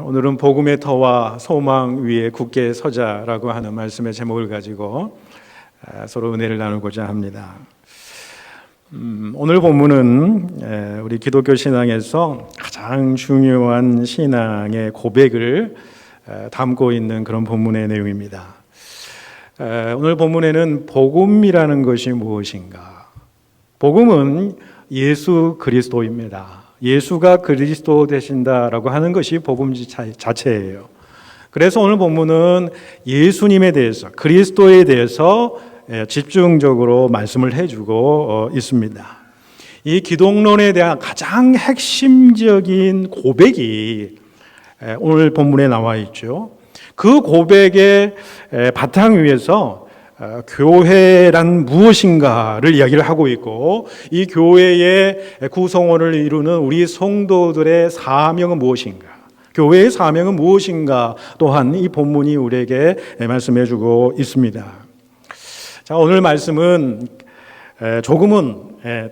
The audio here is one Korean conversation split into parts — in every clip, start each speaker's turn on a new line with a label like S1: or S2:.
S1: 오늘은 복음의 터와 소망 위에 굳게 서자라고 하는 말씀의 제목을 가지고 서로 은혜를 나누고자 합니다. 오늘 본문은 우리 기독교 신앙에서 가장 중요한 신앙의 고백을 담고 있는 그런 본문의 내용입니다. 오늘 본문에는 복음이라는 것이 무엇인가? 복음은 예수 그리스도입니다. 예수가 그리스도 되신다라고 하는 것이 복음 자체예요. 그래서 오늘 본문은 예수님에 대해서, 그리스도에 대해서 집중적으로 말씀을 해주고 있습니다. 이 기독론에 대한 가장 핵심적인 고백이 오늘 본문에 나와 있죠. 그 고백의 바탕 위에서 교회란 무엇인가를 이야기를 하고 있고, 이 교회의 구성원을 이루는 우리 성도들의 사명은 무엇인가, 교회의 사명은 무엇인가 또한 이 본문이 우리에게 말씀해 주고 있습니다. 자, 오늘 말씀은 조금은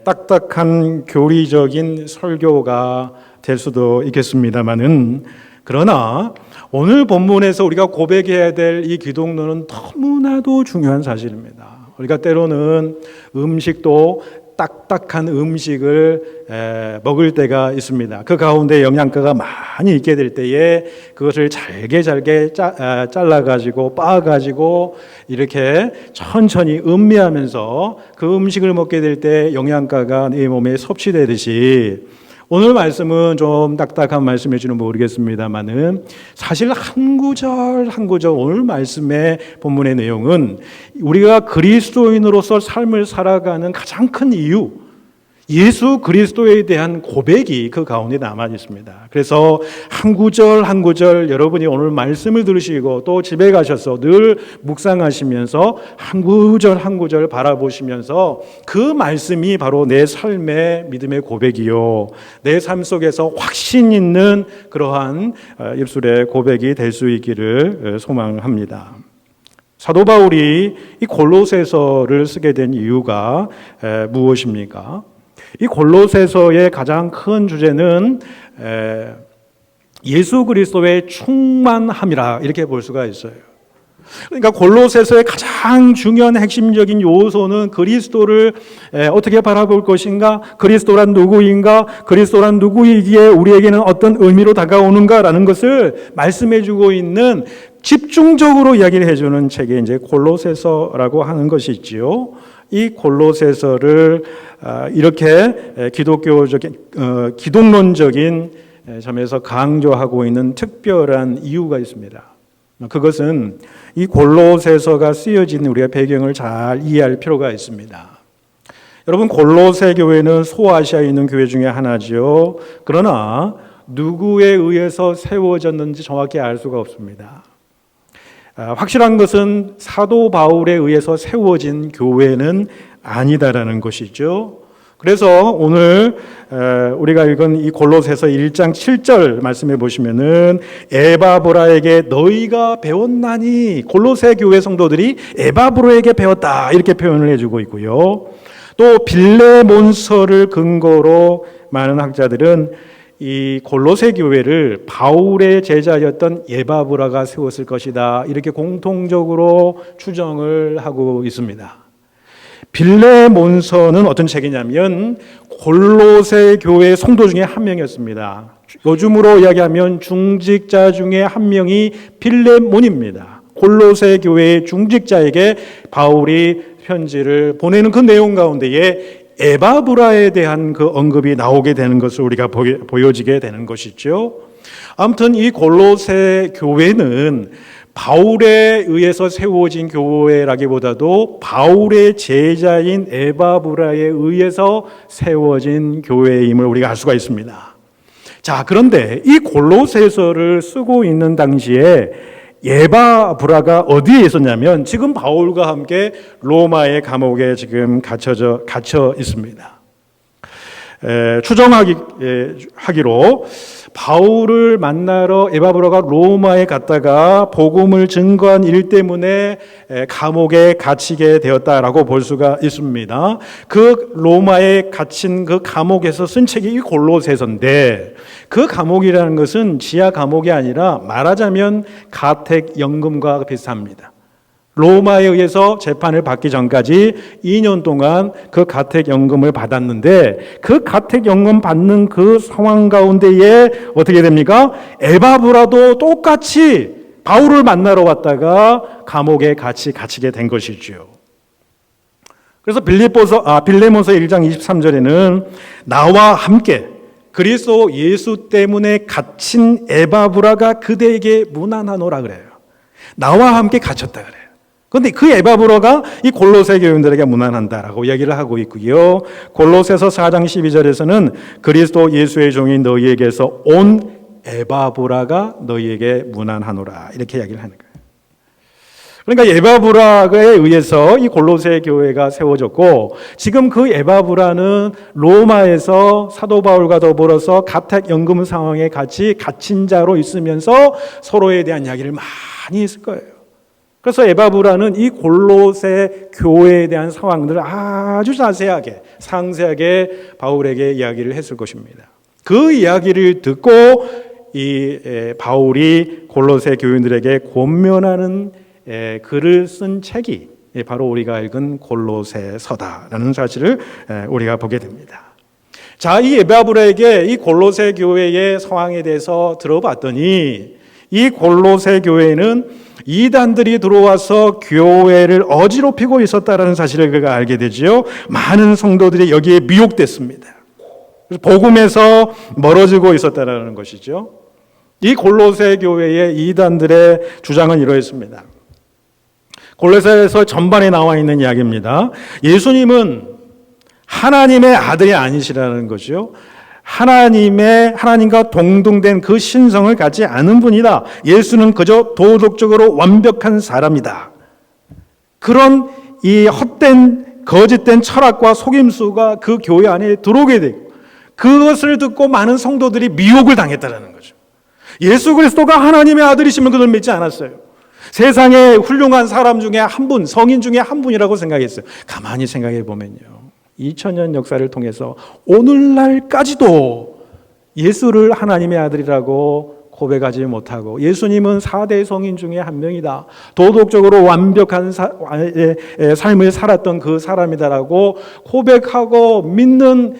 S1: 딱딱한 교리적인 설교가 될 수도 있겠습니다만은, 그러나 오늘 본문에서 우리가 고백해야 될 이 기독론은 너무나도 중요한 사실입니다. 우리가 때로는 음식도 딱딱한 음식을 먹을 때가 있습니다. 그 가운데 영양가가 많이 있게 될 때에 그것을 잘게 잘라가지고 빻아가지고 이렇게 천천히 음미하면서 그 음식을 먹게 될 때 영양가가 내 몸에 섭취되듯이, 오늘 말씀은 좀 딱딱한 말씀일지는 모르겠습니다만은 사실 한 구절 한 구절 오늘 말씀의 본문의 내용은 우리가 그리스도인으로서 삶을 살아가는 가장 큰 이유, 예수 그리스도에 대한 고백이 그 가운데 남아 있습니다. 그래서 한 구절 한 구절 여러분이 오늘 말씀을 들으시고 또 집에 가셔서 늘 묵상하시면서 한 구절 한 구절 바라보시면서 그 말씀이 바로 내 삶의 믿음의 고백이요, 내 삶 속에서 확신 있는 그러한 입술의 고백이 될 수 있기를 소망합니다. 사도 바울이 이 골로새서를 쓰게 된 이유가 무엇입니까? 이 골로새서의 가장 큰 주제는 예수 그리스도의 충만함이라 이렇게 볼 수가 있어요. 그러니까 골로새서의 가장 중요한 핵심적인 요소는 그리스도를 어떻게 바라볼 것인가, 그리스도란 누구인가, 그리스도란 누구이기에 우리에게는 어떤 의미로 다가오는가라는 것을 말씀해주고 있는, 집중적으로 이야기를 해주는 책이 이제 골로새서라고 하는 것이 있지요. 이 골로새서를 이렇게 기독론적인 점에서 강조하고 있는 특별한 이유가 있습니다. 그것은 이 골로새서가 쓰여진 우리의 배경을 잘 이해할 필요가 있습니다. 여러분, 골로새 교회는 소아시아에 있는 교회 중에 하나죠. 그러나 누구에 의해서 세워졌는지 정확히 알 수가 없습니다. 확실한 것은 사도 바울에 의해서 세워진 교회는 아니다라는 것이죠. 그래서 오늘 우리가 읽은 이 골로새서 1장 7절 말씀해 보시면은 에바브라에게 너희가 배웠나니, 골로새 교회 성도들이 에바브라에게 배웠다 이렇게 표현을 해주고 있고요. 또 빌레몬서를 근거로 많은 학자들은 이 골로새 교회를 바울의 제자였던 에바브라가 세웠을 것이다 이렇게 공통적으로 추정을 하고 있습니다. 빌레몬서는 어떤 책이냐면 골로새 교회 성도 중에 한 명이었습니다. 요즘으로 이야기하면 중직자 중에 한 명이 빌레몬입니다. 골로새 교회의 중직자에게 바울이 편지를 보내는 그 내용 가운데에 에바브라에 대한 그 언급이 나오게 되는 것을 우리가 보여지게 되는 것이죠. 아무튼 이 골로새 교회는 바울에 의해서 세워진 교회라기보다도 바울의 제자인 에바브라에 의해서 세워진 교회임을 우리가 알 수가 있습니다. 자, 그런데 이 골로새서를 쓰고 있는 당시에 에바브라가 어디에 있었냐면 지금 바울과 함께 로마의 감옥에 지금 갇혀 있습니다. 추정하기로 바울을 만나러 에바브라가 로마에 갔다가 복음을 증거한 일 때문에 감옥에 갇히게 되었다라고 볼 수가 있습니다. 그 로마에 갇힌 그 감옥에서 쓴 책이 이 골로새서인데, 그 감옥이라는 것은 지하 감옥이 아니라 말하자면 가택연금과 비슷합니다. 로마에 의해서 재판을 받기 전까지 2년 동안 그 가택연금을 받았는데, 그 가택연금 받는 그 상황 가운데에 어떻게 됩니까? 에바브라도 똑같이 바울을 만나러 왔다가 감옥에 같이 갇히게 된 것이죠. 그래서 빌레몬서 1장 23절에는 나와 함께 그리스도 예수 때문에 갇힌 에바브라가 그대에게 무난하노라 그래요. 나와 함께 갇혔다 그래요. 그런데 그 에바브라가 이 골로새 교인들에게 무난한다라고 이야기를 하고 있고요. 골로새서 4장 12절에서는 그리스도 예수의 종인 너희에게서 온 에바브라가 너희에게 무난하노라 이렇게 이야기를 하는 거예요. 그러니까 에바브라에 의해서 이 골로새 교회가 세워졌고, 지금 그 에바브라는 로마에서 사도 바울과 더불어서 가택연금 상황에 같이 갇힌 자로 있으면서 서로에 대한 이야기를 많이 했을 거예요. 그래서 에바브라는 이 골로새 교회에 대한 상황들을 아주 자세하게 상세하게 바울에게 이야기를 했을 것입니다. 그 이야기를 듣고 이 바울이 골로새 교인들에게 권면하는 글을 쓴 책이 바로 우리가 읽은 골로새서다라는 사실을 우리가 보게 됩니다. 자, 이 에바브라에게 이 골로새 교회의 상황에 대해서 들어봤더니, 이 골로새 교회는 이단들이 들어와서 교회를 어지럽히고 있었다라는 사실을 그가 알게 되지요. 많은 성도들이 여기에 미혹됐습니다. 그래서 복음에서 멀어지고 있었다라는 것이죠. 이 골로새 교회의 이단들의 주장은 이러했습니다. 골로새서 전반에 나와 있는 이야기입니다. 예수님은 하나님의 아들이 아니시라는 거죠. 하나님과 동등된 그 신성을 갖지 않은 분이다. 예수는 그저 도덕적으로 완벽한 사람이다. 그런 이 헛된 거짓된 철학과 속임수가 그 교회 안에 들어오게 되고, 그것을 듣고 많은 성도들이 미혹을 당했다는 거죠. 예수 그리스도가 하나님의 아들이시면 그들 믿지 않았어요. 세상에 훌륭한 사람 중에 한 분, 성인 중에 한 분이라고 생각했어요. 가만히 생각해 보면요, 2000년 역사를 통해서 오늘날까지도 예수를 하나님의 아들이라고 고백하지 못하고, 예수님은 4대 성인 중에 한 명이다, 도덕적으로 완벽한 삶을 살았던 그 사람이다라고 고백하고 믿는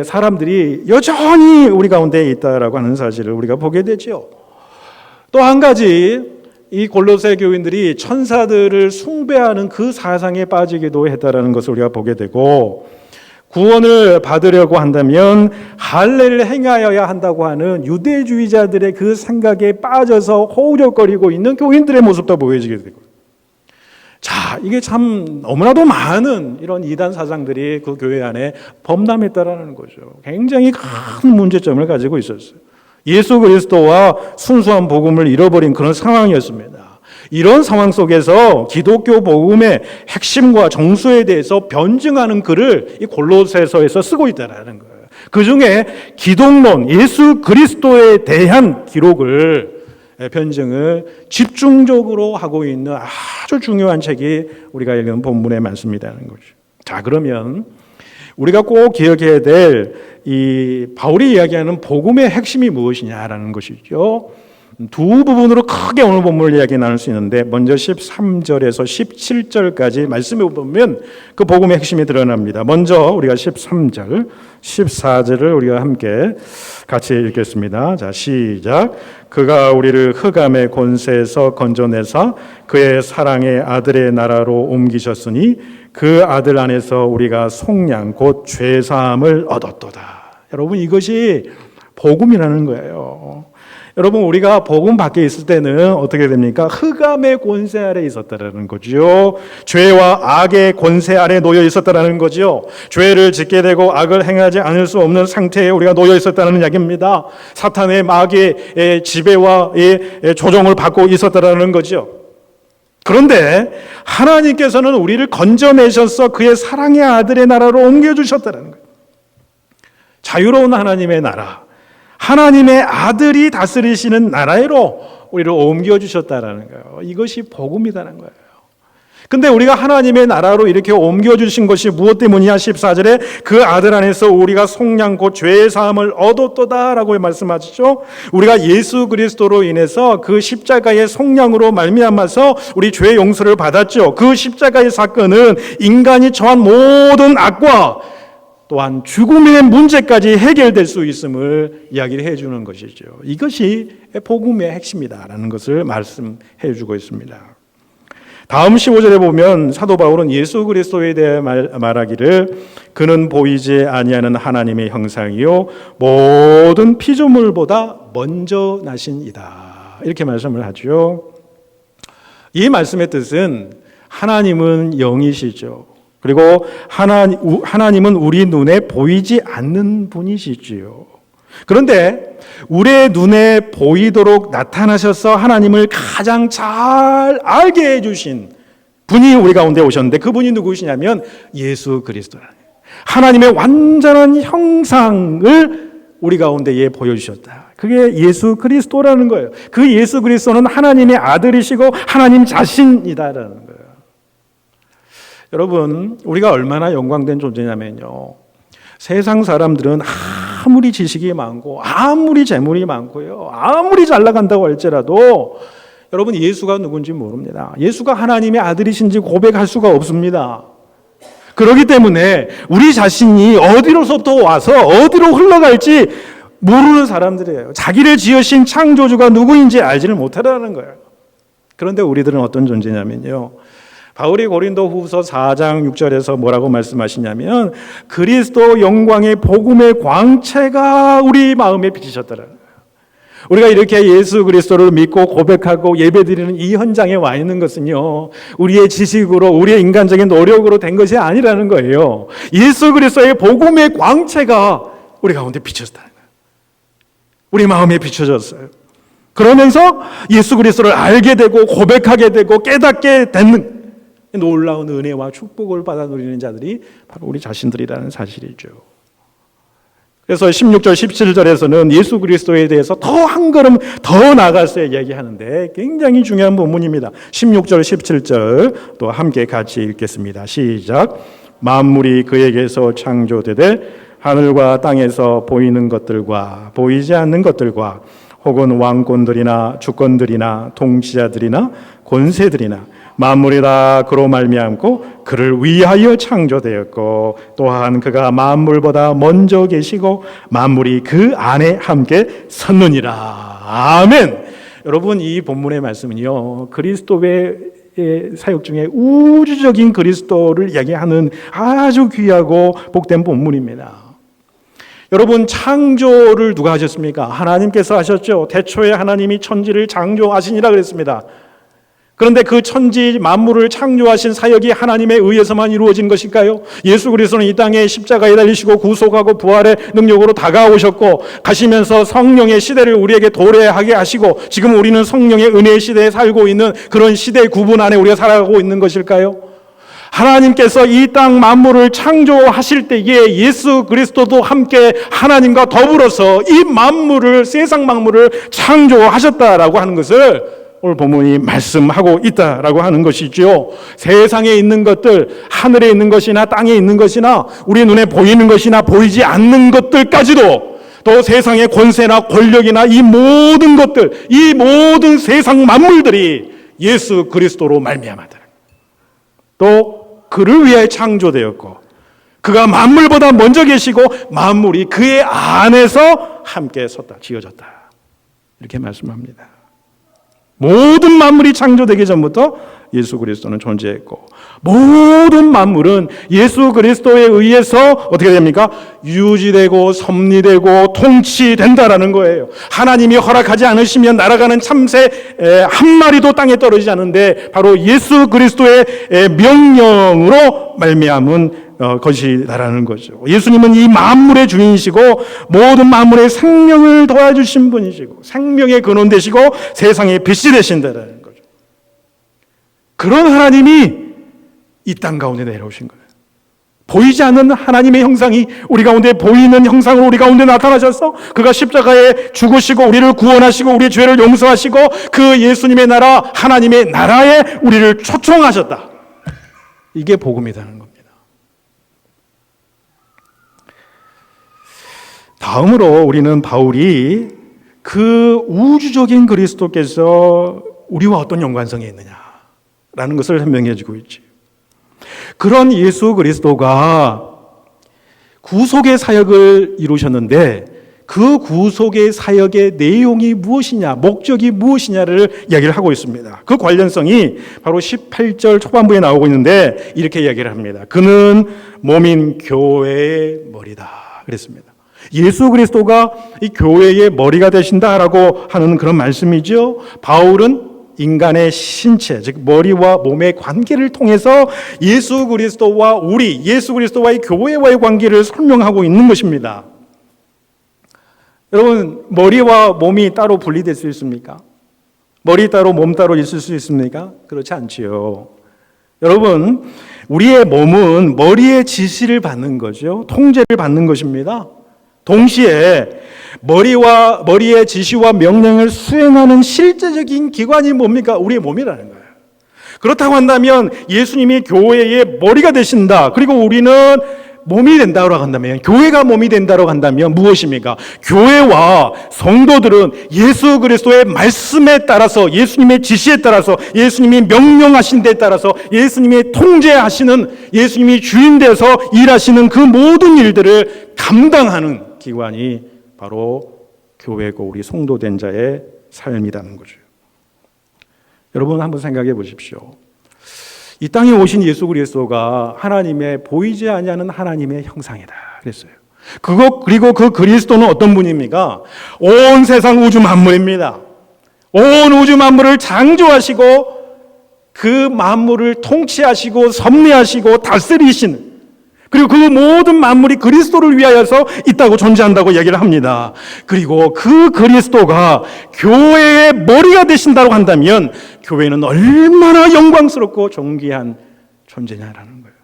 S1: 사람들이 여전히 우리 가운데 있다라고 하는 사실을 우리가 보게 되죠. 또 한 가지, 이 골로새 교인들이 천사들을 숭배하는 그 사상에 빠지기도 했다라는 것을 우리가 보게 되고, 구원을 받으려고 한다면 할례를 행하여야 한다고 하는 유대주의자들의 그 생각에 빠져서 허우적거리고 있는 교인들의 모습도 보여지게 되고, 자, 이게 참 너무나도 많은 이런 이단 사상들이 그 교회 안에 범람했다라는 거죠. 굉장히 큰 문제점을 가지고 있었어요. 예수 그리스도와 순수한 복음을 잃어버린 그런 상황이었습니다. 이런 상황 속에서 기독교 복음의 핵심과 정수에 대해서 변증하는 글을 이 골로새서에서 쓰고 있다는 거예요. 그 중에 기독론, 예수 그리스도에 대한 기록을, 변증을 집중적으로 하고 있는 아주 중요한 책이 우리가 읽은 본문에 많습니다는 거죠. 자, 그러면 우리가 꼭 기억해야 될 이 바울이 이야기하는 복음의 핵심이 무엇이냐라는 것이죠. 두 부분으로 크게 오늘 본문을 이야기 나눌 수 있는데, 먼저 13절에서 17절까지 말씀해 보면 그 복음의 핵심이 드러납니다. 먼저 우리가 13절, 14절을 우리가 함께 같이 읽겠습니다. 자, 시작. 그가 우리를 흑암의 권세에서 건져내사 그의 사랑의 아들의 나라로 옮기셨으니 그 아들 안에서 우리가 속량 곧 죄사함을 얻었도다. 여러분, 이것이 복음이라는 거예요. 여러분, 우리가 복음 밖에 있을 때는 어떻게 됩니까? 흑암의 권세 아래 있었다라는 거죠. 죄와 악의 권세 아래 놓여 있었다라는 거죠. 죄를 짓게 되고 악을 행하지 않을 수 없는 상태에 우리가 놓여 있었다는 이야기입니다. 사탄의 마귀의 지배와 조종을 받고 있었다라는 거죠. 그런데 하나님께서는 우리를 건져내셔서 그의 사랑의 아들의 나라로 옮겨주셨다는 거예요. 자유로운 하나님의 나라, 하나님의 아들이 다스리시는 나라로 우리를 옮겨주셨다는 거예요. 이것이 복음이라는 거예요. 근데 우리가 하나님의 나라로 이렇게 옮겨주신 것이 무엇 때문이냐? 14절에 그 아들 안에서 우리가 속량 곧 죄의 사함을 얻었도다라고 말씀하시죠. 우리가 예수 그리스도로 인해서 그 십자가의 속량으로 말미암아서 우리 죄의 용서를 받았죠. 그 십자가의 사건은 인간이 처한 모든 악과 또한 죽음의 문제까지 해결될 수 있음을 이야기를 해주는 것이죠. 이것이 복음의 핵심이다라는 것을 말씀해 주고 있습니다. 다음 15절에 보면 사도 바울은 예수 그리스도에 대해 말하기를 그는 보이지 아니하는 하나님의 형상이요 모든 피조물보다 먼저 나신 이다. 이렇게 말씀을 하죠. 이 말씀의 뜻은 하나님은 영이시죠. 그리고 하나님은 우리 눈에 보이지 않는 분이시지요. 그런데 우리의 눈에 보이도록 나타나셔서 하나님을 가장 잘 알게 해주신 분이 우리 가운데 오셨는데 그분이 누구시냐면 예수 그리스도라는 거예요. 하나님의 완전한 형상을 우리 가운데에 보여주셨다. 그게 예수 그리스도라는 거예요. 그 예수 그리스도는 하나님의 아들이시고 하나님 자신이다라는 거예요. 여러분, 우리가 얼마나 영광된 존재냐면요, 세상 사람들은 아무리 지식이 많고 아무리 재물이 많고요, 아무리 잘 나간다고 할지라도 여러분 예수가 누군지 모릅니다. 예수가 하나님의 아들이신지 고백할 수가 없습니다. 그렇기 때문에 우리 자신이 어디로부터 와서 어디로 흘러갈지 모르는 사람들이에요. 자기를 지으신 창조주가 누구인지 알지를 못하다는 거예요. 그런데 우리들은 어떤 존재냐면요, 바울이 고린도후서 4장 6절에서 뭐라고 말씀하시냐면 그리스도 영광의 복음의 광채가 우리 마음에 비치셨더라고요. 우리가 이렇게 예수 그리스도를 믿고 고백하고 예배드리는 이 현장에 와 있는 것은요, 우리의 지식으로 우리의 인간적인 노력으로 된 것이 아니라는 거예요. 예수 그리스도의 복음의 광채가 우리 가운데 비쳤다는 거예요. 우리 마음에 비춰졌어요. 그러면서 예수 그리스도를 알게 되고 고백하게 되고 깨닫게 되는 놀라운 은혜와 축복을 받아 누리는 자들이 바로 우리 자신들이라는 사실이죠. 그래서 16절 17절에서는 예수 그리스도에 대해서 더 한 걸음 더 나아가서 얘기하는데 굉장히 중요한 본문입니다. 16절 17절 또 함께 같이 읽겠습니다. 시작. 만물이 그에게서 창조되되 하늘과 땅에서 보이는 것들과 보이지 않는 것들과 혹은 왕권들이나 주권들이나 통치자들이나 권세들이나 만물이 다 그로 말미암고 그를 위하여 창조되었고 또한 그가 만물보다 먼저 계시고 만물이 그 안에 함께 섰느니라. 아멘. 여러분, 이 본문의 말씀은요, 그리스도의 사역 중에 우주적인 그리스도를 이야기하는 아주 귀하고 복된 본문입니다. 여러분, 창조를 누가 하셨습니까? 하나님께서 하셨죠. 태초에 하나님이 천지를 창조하시니라 그랬습니다. 그런데 그 천지 만물을 창조하신 사역이 하나님에 의해서만 이루어진 것일까요? 예수 그리스도는 이 땅에 십자가에 달리시고 구속하고 부활의 능력으로 다가오셨고 가시면서 성령의 시대를 우리에게 도래하게 하시고 지금 우리는 성령의 은혜의 시대에 살고 있는 그런 시대의 구분 안에 우리가 살아가고 있는 것일까요? 하나님께서 이 땅 만물을 창조하실 때에 예수 그리스도도 함께 하나님과 더불어서 이 만물을, 세상 만물을 창조하셨다라고 하는 것을 오늘 본문이 말씀하고 있다라고 하는 것이죠. 세상에 있는 것들, 하늘에 있는 것이나 땅에 있는 것이나 우리 눈에 보이는 것이나 보이지 않는 것들까지도 또 세상의 권세나 권력이나 이 모든 것들, 이 모든 세상 만물들이 예수 그리스도로 말미암았다. 또 그를 위하여 창조되었고 그가 만물보다 먼저 계시고 만물이 그의 안에서 함께 섰다, 지어졌다. 이렇게 말씀합니다. 모든 만물이 창조되기 전부터 예수 그리스도는 존재했고 모든 만물은 예수 그리스도에 의해서 어떻게 됩니까? 유지되고 섭리되고 통치된다라는 거예요. 하나님이 허락하지 않으시면 날아가는 참새 한 마리도 땅에 떨어지지 않는데 바로 예수 그리스도의 명령으로 말미암은 것이다라는 거죠. 예수님은 이 만물의 주인이시고 모든 만물의 생명을 도와주신 분이시고 생명의 근원 되시고 세상의 빛이 되신다라는 거죠. 그런 하나님이 이 땅 가운데 내려오신 거예요. 보이지 않는 하나님의 형상이 우리 가운데 보이는 형상으로 우리 가운데 나타나셔서 그가 십자가에 죽으시고 우리를 구원하시고 우리의 죄를 용서하시고 그 예수님의 나라, 하나님의 나라에 우리를 초청하셨다. 이게 복음이라는 겁니다. 다음으로 우리는 바울이 그 우주적인 그리스도께서 우리와 어떤 연관성이 있느냐라는 것을 설명해 주고 있지. 그런 예수 그리스도가 구속의 사역을 이루셨는데 그 구속의 사역의 내용이 무엇이냐, 목적이 무엇이냐를 이야기를 하고 있습니다. 그 관련성이 바로 18절 초반부에 나오고 있는데 이렇게 이야기를 합니다. 그는 몸인 교회의 머리다 그랬습니다. 예수 그리스도가 이 교회의 머리가 되신다라고 하는 그런 말씀이죠. 바울은 인간의 신체, 즉 머리와 몸의 관계를 통해서 예수 그리스도와 예수 그리스도와의 교회와의 관계를 설명하고 있는 것입니다. 여러분, 머리와 몸이 따로 분리될 수 있습니까? 머리 따로 몸 따로 있을 수 있습니까? 그렇지 않지요. 여러분, 우리의 몸은 머리의 지시를 받는 거죠. 통제를 받는 것입니다. 동시에 머리의 지시와 명령을 수행하는 실제적인 기관이 뭡니까? 우리의 몸이라는 거예요. 그렇다고 한다면 예수님이 교회의 머리가 되신다. 그리고 우리는 몸이 된다고 한다면, 교회가 몸이 된다고 한다면 무엇입니까? 교회와 성도들은 예수 그리스도의 말씀에 따라서, 예수님의 지시에 따라서, 예수님이 명령하신 데에 따라서, 예수님이 통제하시는, 예수님이 주인 되어서 일하시는 그 모든 일들을 감당하는 기관이 바로 교회고 우리 성도된 자의 삶이라는 거죠. 여러분 한번 생각해 보십시오. 이 땅에 오신 예수 그리스도가 하나님의 보이지 아니하는 하나님의 형상이다 그랬어요. 그리고 그 그리스도는 어떤 분입니까? 온 세상 우주 만물입니다. 온 우주 만물을 창조하시고 그 만물을 통치하시고 섭리하시고 다스리시는, 그리고 그 모든 만물이 그리스도를 위하여서 있다고 존재한다고 이야기를 합니다. 그리고 그 그리스도가 교회의 머리가 되신다고 한다면 교회는 얼마나 영광스럽고 존귀한 존재냐라는 거예요.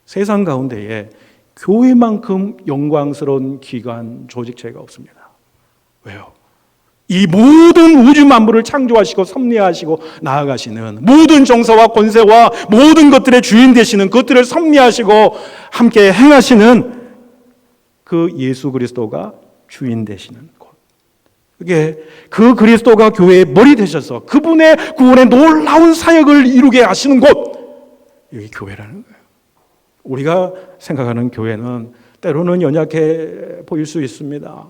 S1: 세상 가운데에 교회만큼 영광스러운 기관, 조직체가 없습니다. 왜요? 이 모든 우주 만물을 창조하시고 섭리하시고 나아가시는, 모든 정사와 권세와 모든 것들의 주인 되시는, 그것들을 섭리하시고 함께 행하시는 그 예수 그리스도가 주인 되시는 곳. 그게 그 그리스도가 교회의 머리 되셔서 그분의 구원의 놀라운 사역을 이루게 하시는 곳, 여기 교회라는 거예요. 우리가 생각하는 교회는 때로는 연약해 보일 수 있습니다.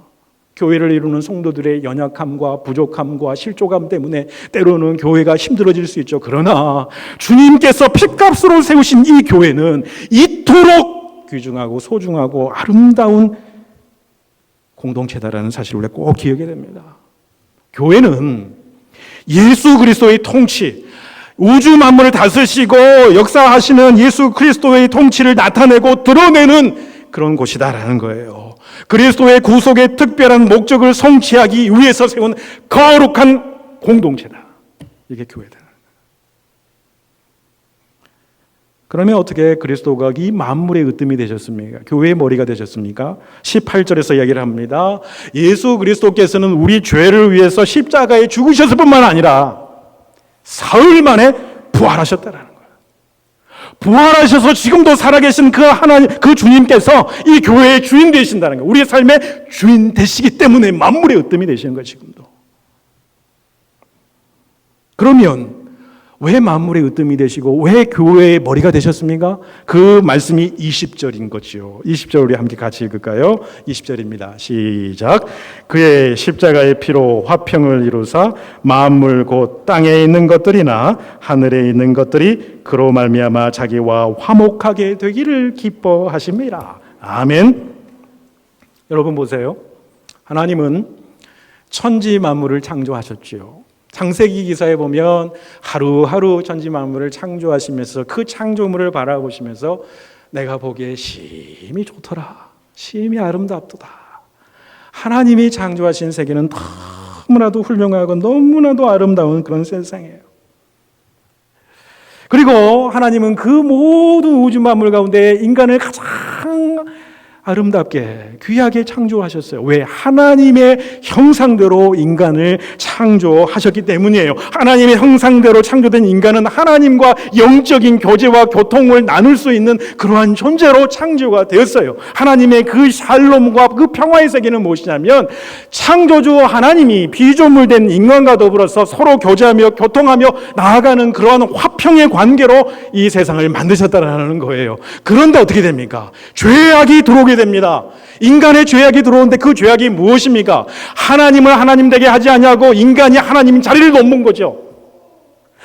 S1: 교회를 이루는 성도들의 연약함과 부족함과 실족함 때문에 때로는 교회가 힘들어질 수 있죠. 그러나 주님께서 핏값으로 세우신 이 교회는 이토록 귀중하고 소중하고 아름다운 공동체다라는 사실을 우리가 꼭 기억해야 됩니다. 교회는 예수 그리스도의 통치, 우주 만물을 다스리시고 역사하시는 예수 그리스도의 통치를 나타내고 드러내는 그런 곳이다라는 거예요. 그리스도의 구속의 특별한 목적을 성취하기 위해서 세운 거룩한 공동체다. 이게 교회다. 그러면 어떻게 그리스도가 이 만물의 으뜸이 되셨습니까? 교회의 머리가 되셨습니까? 18절에서 이야기를 합니다. 예수 그리스도께서는 우리 죄를 위해서 십자가에 죽으셨을 뿐만 아니라 사흘 만에 부활하셨다라는 거예요. 부활하셔서 지금도 살아계신 그 하나님, 그 주님께서 이 교회의 주인 되신다는 거예요. 우리의 삶의 주인 되시기 때문에 만물의 으뜸이 되시는 거예요, 지금도. 그러면 왜 만물의 으뜸이 되시고 왜 교회의 머리가 되셨습니까? 그 말씀이 20절인 거죠. 20절 우리 함께 같이 읽을까요? 20절입니다. 시작. 그의 십자가의 피로 화평을 이루사 만물 곧 땅에 있는 것들이나 하늘에 있는 것들이 그로 말미암아 자기와 화목하게 되기를 기뻐하십니다. 아멘. 여러분 보세요. 하나님은 천지 만물을 창조하셨지요. 창세기 기사에 보면 하루하루 천지 만물을 창조하시면서 그 창조물을 바라보시면서 내가 보기에 심히 좋더라, 심히 아름답도다. 하나님이 창조하신 세계는 너무나도 훌륭하고 너무나도 아름다운 그런 세상이에요. 그리고 하나님은 그 모든 우주 만물 가운데 인간을 가장 아름답게 귀하게 창조하셨어요. 왜? 하나님의 형상대로 인간을 창조하셨기 때문이에요. 하나님의 형상대로 창조된 인간은 하나님과 영적인 교제와 교통을 나눌 수 있는 그러한 존재로 창조가 되었어요. 하나님의 그 샬롬과 그 평화의 세계는 무엇이냐면 창조주 하나님이 피조물된 인간과 더불어서 서로 교제하며 교통하며 나아가는 그러한 화평의 관계로 이 세상을 만드셨다는 거예요. 그런데 어떻게 됩니까? 죄악이 들어오게 됩니다. 인간의 죄악이 들어오는데 그 죄악이 무엇입니까? 하나님을 하나님 되게 하지 아니하고 인간이 하나님 자리를 넘은 거죠.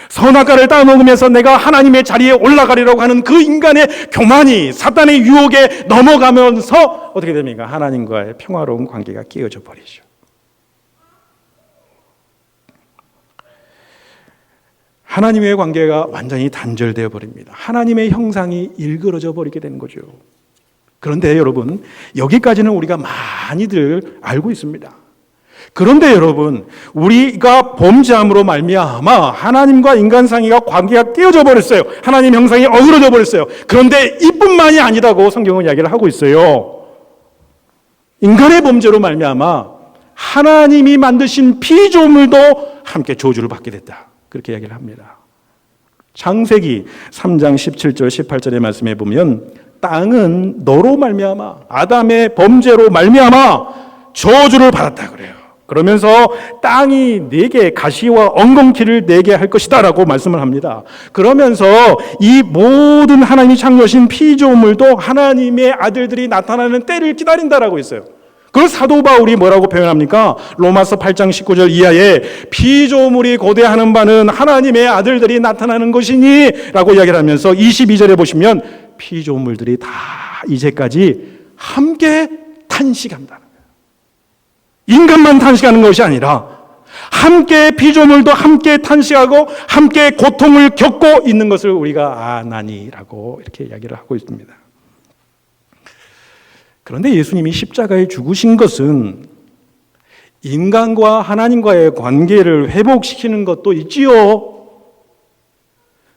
S1: 선악과를 따먹으면서 내가 하나님의 자리에 올라가리라고 하는 그 인간의 교만이 사탄의 유혹에 넘어가면서 어떻게 됩니까? 하나님과의 평화로운 관계가 깨어져 버리죠. 하나님의 관계가 완전히 단절되어 버립니다. 하나님의 형상이 일그러져 버리게 되는 거죠. 그런데 여러분, 여기까지는 우리가 많이들 알고 있습니다. 그런데 여러분, 우리가 범죄함으로 말미암아 하나님과 인간 사이가 관계가 깨어져 버렸어요. 하나님 형상이 어그러져 버렸어요. 그런데 이뿐만이 아니라고 성경은 이야기를 하고 있어요. 인간의 범죄로 말미암아 하나님이 만드신 피조물도 함께 저주를 받게 됐다. 그렇게 이야기를 합니다. 창세기 3장 17절 18절의 말씀에 보면 땅은 너로 말미암아 아담의 범죄로 말미암아 저주를 받았다 그래요. 그러면서 땅이 네게 가시와 엉겅퀴를 내게 할 것이다 라고 말씀을 합니다. 그러면서 이 모든 하나님이 창조하신 피조물도 하나님의 아들들이 나타나는 때를 기다린다라고 했어요. 그걸 사도 바울이 뭐라고 표현합니까? 로마서 8장 19절 이하에 피조물이 고대하는 바는 하나님의 아들들이 나타나는 것이니 라고 이야기를 하면서 22절에 보시면 피조물들이 다 이제까지 함께 탄식한다는 거예요. 인간만 탄식하는 것이 아니라 함께 피조물도 함께 탄식하고 함께 고통을 겪고 있는 것을 우리가 아나니라고 이렇게 이야기를 하고 있습니다. 그런데 예수님이 십자가에 죽으신 것은 인간과 하나님과의 관계를 회복시키는 것도 있지요.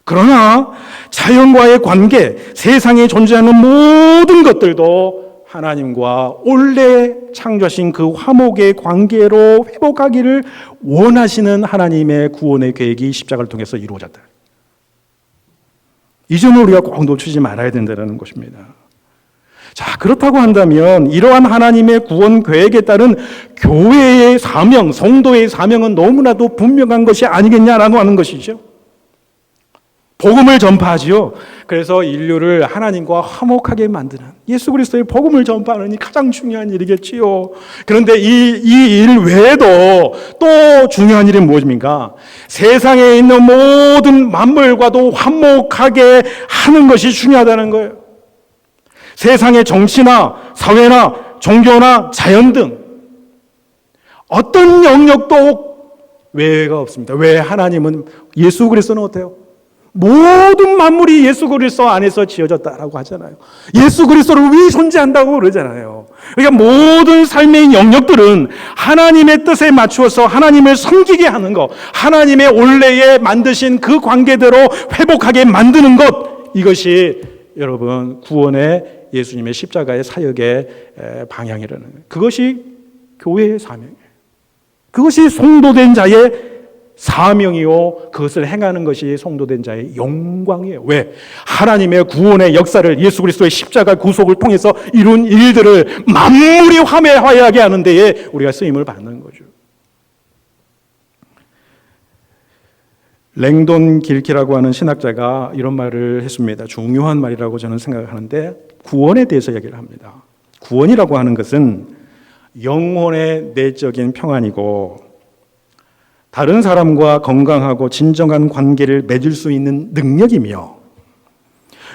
S1: 그러나 자연과의 관계, 세상에 존재하는 모든 것들도 하나님과 원래 창조하신 그 화목의 관계로 회복하기를 원하시는 하나님의 구원의 계획이 십자가를 통해서 이루어졌다. 이 점을 우리가 꼭 놓치지 말아야 된다는 것입니다. 자, 그렇다고 한다면 이러한 하나님의 구원 계획에 따른 교회의 사명, 성도의 사명은 너무나도 분명한 것이 아니겠냐라고 하는 것이죠. 복음을 전파하지요. 그래서 인류를 하나님과 화목하게 만드는 예수 그리스도의 복음을 전파하는 이 가장 중요한 일이겠지요. 그런데 이 일 외에도 또 중요한 일은 무엇입니까? 세상에 있는 모든 만물과도 화목하게 하는 것이 중요하다는 거예요. 세상의 정치나 사회나 종교나 자연 등 어떤 영역도 외회가 없습니다. 왜? 하나님은 예수 그리스도는 어때요? 모든 만물이 예수 그리스도 안에서 지어졌다라고 하잖아요. 예수 그리스도를 위해 존재한다고 그러잖아요. 그러니까 모든 삶의 영역들은 하나님의 뜻에 맞추어서 하나님을 섬기게 하는 것, 하나님의 원래에 만드신 그 관계대로 회복하게 만드는 것, 이것이 여러분 구원의 예수님의 십자가의 사역의 방향이라는 거예요. 그것이 교회의 사명이에요. 그것이 성도된 자의 사명이요, 그것을 행하는 것이 성도된 자의 영광이에요. 왜? 하나님의 구원의 역사를 예수 그리스도의 십자가 구속을 통해서 이룬 일들을 만물이 화해하게 하는 데에 우리가 쓰임을 받는 거죠. 랭돈 길키라고 하는 신학자가 이런 말을 했습니다. 중요한 말이라고 저는 생각하는데 구원에 대해서 얘기를 합니다. 구원이라고 하는 것은 영혼의 내적인 평안이고 다른 사람과 건강하고 진정한 관계를 맺을 수 있는 능력이며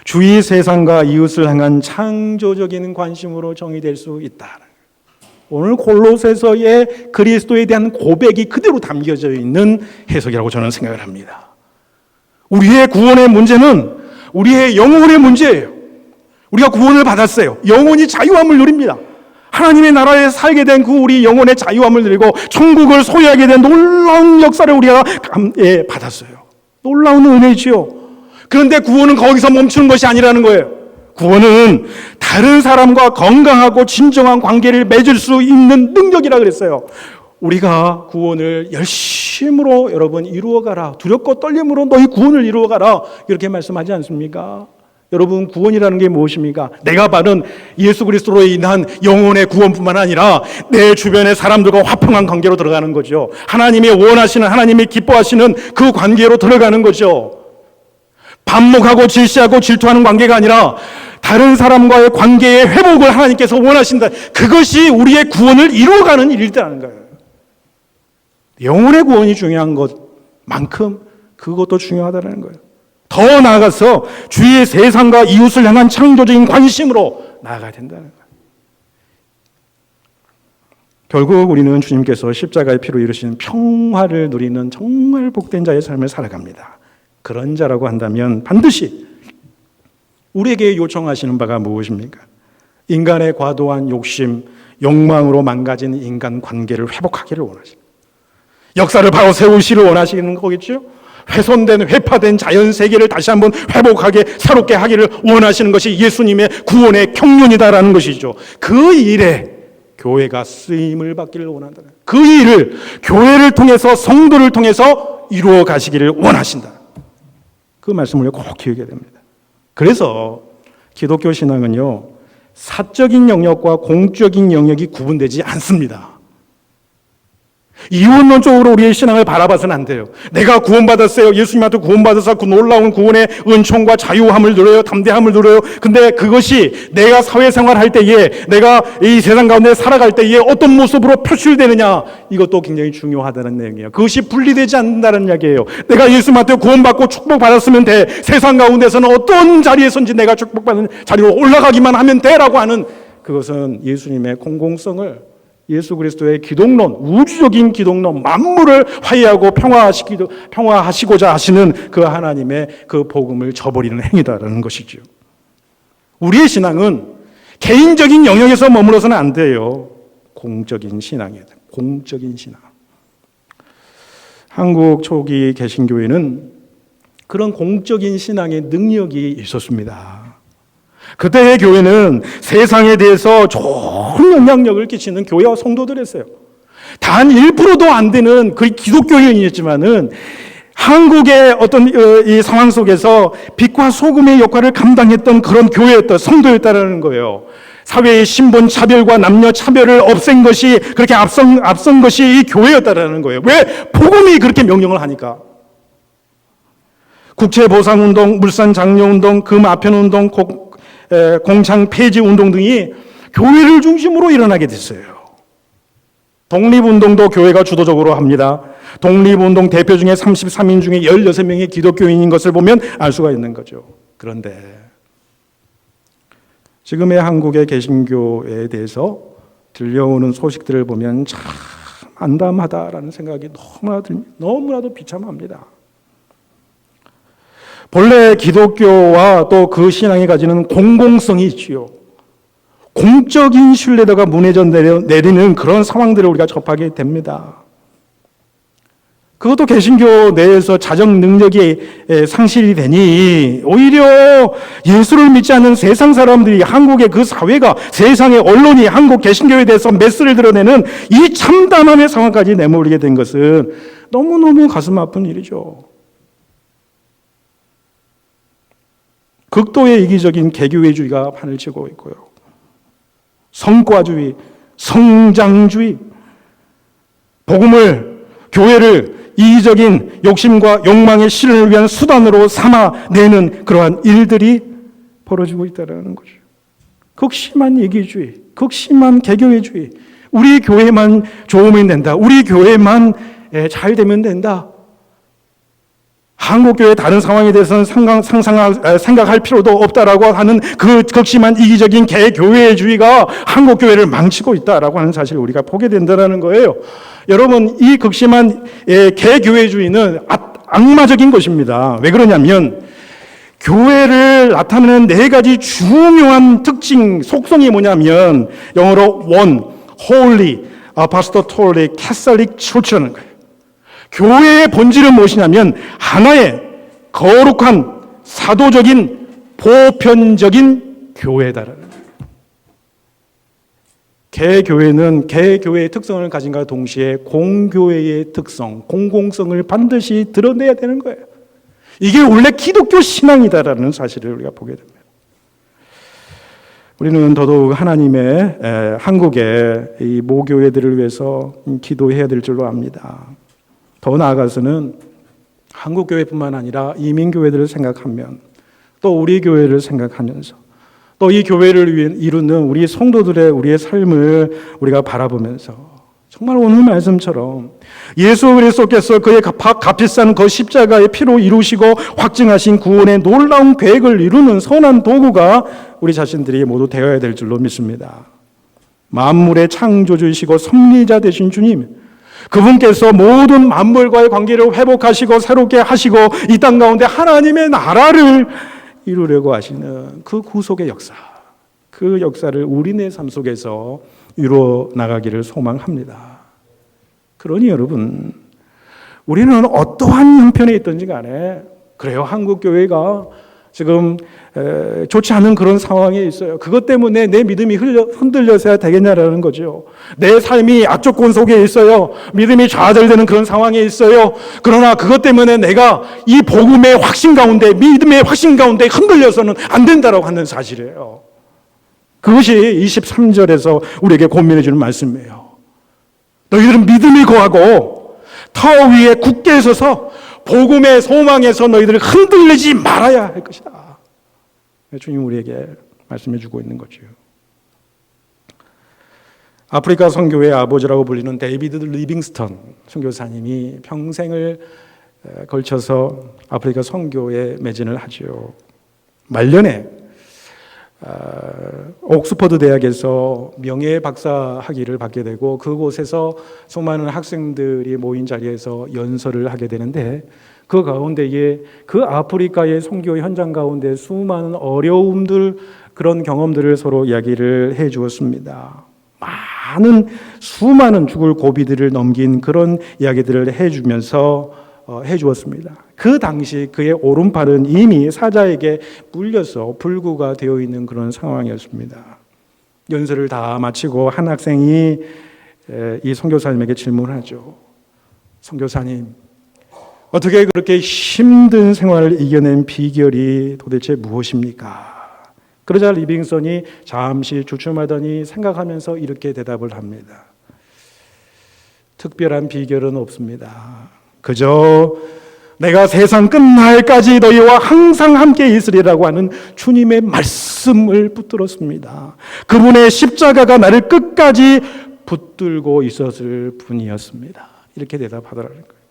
S1: 주위 세상과 이웃을 향한 창조적인 관심으로 정의될 수 있다. 오늘 골로새서의 그리스도에 대한 고백이 그대로 담겨져 있는 해석이라고 저는 생각을 합니다. 우리의 구원의 문제는 우리의 영혼의 문제예요. 우리가 구원을 받았어요. 영혼이 자유함을 누립니다. 하나님의 나라에 살게 된 그 우리 영혼의 자유함을 누리고 천국을 소유하게 된 놀라운 역사를 우리가 받았어요. 놀라운 은혜지요. 그런데 구원은 거기서 멈추는 것이 아니라는 거예요. 구원은 다른 사람과 건강하고 진정한 관계를 맺을 수 있는 능력이라 그랬어요. 우리가 구원을 열심으로 여러분 이루어가라. 두렵고 떨림으로 너희 구원을 이루어가라. 이렇게 말씀하지 않습니까? 여러분, 구원이라는 게 무엇입니까? 내가 받은 예수 그리스도로 인한 영혼의 구원뿐만 아니라 내 주변의 사람들과 화평한 관계로 들어가는 거죠. 하나님이 원하시는, 하나님이 기뻐하시는 그 관계로 들어가는 거죠. 반목하고 질시하고 질투하는 관계가 아니라 다른 사람과의 관계의 회복을 하나님께서 원하신다. 그것이 우리의 구원을 이루어가는 일이라는 거예요. 영혼의 구원이 중요한 것만큼 그것도 중요하다는 거예요. 더 나아가서 주위의 세상과 이웃을 향한 창조적인 관심으로 나아가야 된다는 거예요. 결국 우리는 주님께서 십자가의 피로 이루신 평화를 누리는 정말 복된 자의 삶을 살아갑니다. 그런 자라고 한다면 반드시 우리에게 요청하시는 바가 무엇입니까? 인간의 과도한 욕심, 욕망으로 망가진 인간 관계를 회복하기를 원하십니다. 역사를 바로 세우시를 원하시는 거겠죠? 훼손된, 회파된 자연 세계를 다시 한번 회복하게, 새롭게 하기를 원하시는 것이 예수님의 구원의 경륜이다라는 것이죠. 그 일에 교회가 쓰임을 받기를 원한다는, 그 일을 교회를 통해서, 성도를 통해서 이루어 가시기를 원하신다. 그 말씀을 꼭 기억해야 됩니다. 그래서 기독교 신앙은요, 사적인 영역과 공적인 영역이 구분되지 않습니다. 이원론적으로 우리의 신앙을 바라봐서는 안 돼요. 내가 구원받았어요. 예수님한테 구원받아서 그 놀라운 구원의 은총과 자유함을 누려요. 담대함을 누려요. 근데 그것이 내가 사회생활 할 때에, 내가 이 세상 가운데 살아갈 때에 어떤 모습으로 표출되느냐, 이것도 굉장히 중요하다는 내용이에요. 그것이 분리되지 않는다는 이야기예요. 내가 예수님한테 구원받고 축복받았으면 돼. 세상 가운데서는 어떤 자리에선지 내가 축복받는 자리로 올라가기만 하면 돼라고 하는, 그것은 예수님의 공공성을, 예수 그리스도의 기독론, 우주적인 기독론, 만물을 화해하고 평화하시고자 하시는 그 하나님의 그 복음을 저버리는 행위다라는 것이죠. 우리의 신앙은 개인적인 영역에서 머물러서는 안 돼요. 공적인 신앙이에요. 공적인 신앙. 한국 초기 개신교회는 그런 공적인 신앙의 능력이 있었습니다. 그때의 교회는 세상에 대해서 좋은 영향력을 끼치는 교회와 성도들이었어요. 단 1%도 안 되는 그 기독교인이었지만은 한국의 어떤 이 상황 속에서 빛과 소금의 역할을 감당했던 그런 교회였다, 성도였다라는 거예요. 사회의 신분 차별과 남녀 차별을 없앤 것이, 그렇게 앞선 것이 이 교회였다라는 거예요. 왜? 복음이 그렇게 명령을 하니까. 국채보상운동, 물산장려운동, 금아편운동, 공장 폐지 운동 등이 교회를 중심으로 일어나게 됐어요. 독립운동도 교회가 주도적으로 합니다. 독립운동 대표 중에 33인 중에 16명이 기독교인인 것을 보면 알 수가 있는 거죠. 그런데 지금의 한국의 개신교에 대해서 들려오는 소식들을 보면 참 안담하다라는 생각이 너무나도 비참합니다. 본래 기독교와 또 그 신앙이 가지는 공공성이 있지요. 공적인 신뢰도가 무너져 내리는 그런 상황들을 우리가 접하게 됩니다. 그것도 개신교 내에서 자정 능력이 상실이 되니 오히려 예수를 믿지 않는 세상 사람들이, 한국의 그 사회가, 세상의 언론이 한국 개신교에 대해서 메스를 드러내는 이 참담함의 상황까지 내몰리게 된 것은 너무너무 가슴 아픈 일이죠. 극도의 이기적인 개교회주의가 판을 치고 있고요. 성과주의, 성장주의, 복음을, 교회를 이기적인 욕심과 욕망의 실현을 위한 수단으로 삼아내는 그러한 일들이 벌어지고 있다는 거죠. 극심한 이기주의, 극심한 개교회주의, 우리 교회만 좋으면 된다, 우리 교회만 잘 되면 된다, 한국교회 다른 상황에 대해서는 생각할 필요도 없다라고 하는 그 극심한 이기적인 개교회주의가 한국교회를 망치고 있다라고 하는 사실을 우리가 보게 된다는 거예요. 여러분, 이 극심한 개교회주의는 악마적인 것입니다. 왜 그러냐면 교회를 나타내는 4가지 중요한 특징, 속성이 뭐냐면 영어로 one, holy, apostolic, catholic church라는 거예요. 교회의 본질은 무엇이냐면 하나의 거룩한 사도적인 보편적인 교회다라는 거예요. 개교회는 개교회의 특성을 가진과 동시에 공교회의 특성, 공공성을 반드시 드러내야 되는 거예요. 이게 원래 기독교 신앙이다라는 사실을 우리가 보게 됩니다. 우리는 더더욱 하나님의 한국의 이 모교회들을 위해서 기도해야 될 줄로 압니다. 더 나아가서는 한국교회뿐만 아니라 이민교회들을 생각하면, 또 우리 교회를 생각하면서, 또 이 교회를 이루는 우리 성도들의 우리의 삶을 우리가 바라보면서 정말 오늘 말씀처럼 예수 그리스도께서 그의 값비싼 그 십자가의 피로 이루시고 확증하신 구원의 놀라운 계획을 이루는 선한 도구가 우리 자신들이 모두 되어야 될 줄로 믿습니다. 만물의 창조주이시고 섭리자 되신 주님, 그분께서 모든 만물과의 관계를 회복하시고 새롭게 하시고 이 땅 가운데 하나님의 나라를 이루려고 하시는 그 구속의 역사, 그 역사를 우리네 삶 속에서 이루어 나가기를 소망합니다. 그러니 여러분, 우리는 어떠한 형편에 있든지 간에, 그래요, 한국교회가 지금 좋지 않은 그런 상황에 있어요. 그것 때문에 내 믿음이 흔들려서야 되겠냐라는 거죠. 내 삶이 악조건 속에 있어요. 믿음이 좌절되는 그런 상황에 있어요. 그러나 그것 때문에 내가 이 복음의 확신 가운데, 믿음의 확신 가운데 흔들려서는 안 된다라고 하는 사실이에요. 그것이 23절에서 우리에게 고민해 주는 말씀이에요. 너희들은 믿음이 거하고 타워 위에 굳게 서서 복음의 소망에서 너희들을 흔들리지 말아야 할 것이다. 주님 우리에게 말씀해 주고 있는 거죠. 아프리카 선교의 아버지라고 불리는 데이비드 리빙스턴 선교사님이 평생을 걸쳐서 아프리카 선교에 매진을 하죠. 말년에 옥스퍼드 대학에서 명예 박사 학위를 받게 되고, 그곳에서 수많은 학생들이 모인 자리에서 연설을 하게 되는데, 그 가운데에 그 아프리카의 선교 현장 가운데 수많은 어려움들, 그런 경험들을 서로 이야기를 해 주었습니다. 수많은 죽을 고비들을 넘긴 그런 이야기들을 해 주었습니다. 그 당시 그의 오른팔은 이미 사자에게 물려서 불구가 되어 있는 그런 상황이었습니다. 연설을 다 마치고 한 학생이 이 선교사님에게 질문하죠. 선교사님, 어떻게 그렇게 힘든 생활을 이겨낸 비결이 도대체 무엇입니까? 그러자 리빙스턴이 잠시 주춤하더니 생각하면서 이렇게 대답을 합니다. 특별한 비결은 없습니다. 그저 내가 세상 끝날까지 너희와 항상 함께 있으리라고 하는 주님의 말씀을 붙들었습니다. 그분의 십자가가 나를 끝까지 붙들고 있었을 뿐이었습니다. 이렇게 대답하더라는 거예요.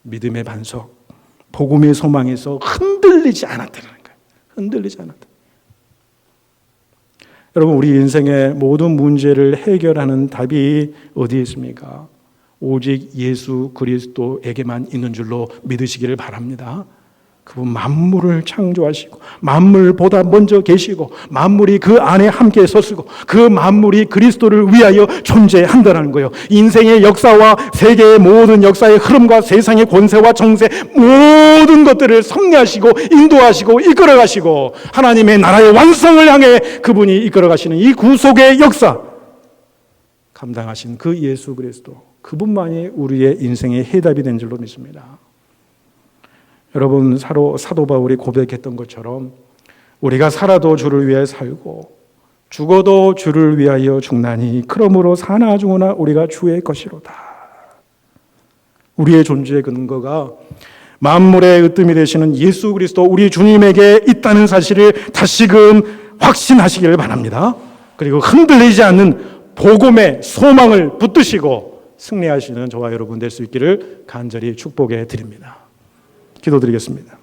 S1: 믿음의 반석, 복음의 소망에서 흔들리지 않았다는 거예요. 흔들리지 않았다. 여러분, 우리 인생의 모든 문제를 해결하는 답이 어디에 있습니까? 오직 예수 그리스도에게만 있는 줄로 믿으시기를 바랍니다. 그분 만물을 창조하시고 만물보다 먼저 계시고 만물이 그 안에 함께 섰고 그 만물이 그리스도를 위하여 존재한다는 거예요. 인생의 역사와 세계의 모든 역사의 흐름과 세상의 권세와 정세, 모든 것들을 섭리하시고 인도하시고 이끌어가시고 하나님의 나라의 완성을 향해 그분이 이끌어가시는 이 구속의 역사, 감당하신 그 예수 그리스도, 그분만이 우리의 인생의 해답이 된 줄로 믿습니다. 여러분, 사도 바울이 고백했던 것처럼 우리가 살아도 주를 위해 살고 죽어도 주를 위하여 죽나니 그러므로 사나 죽으나 우리가 주의 것이로다. 우리의 존재의 근거가 만물의 으뜸이 되시는 예수 그리스도 우리 주님에게 있다는 사실을 다시금 확신하시기를 바랍니다. 그리고 흔들리지 않는 복음의 소망을 붙드시고 승리하시는 저와 여러분 될 수 있기를 간절히 축복해 드립니다. 기도드리겠습니다.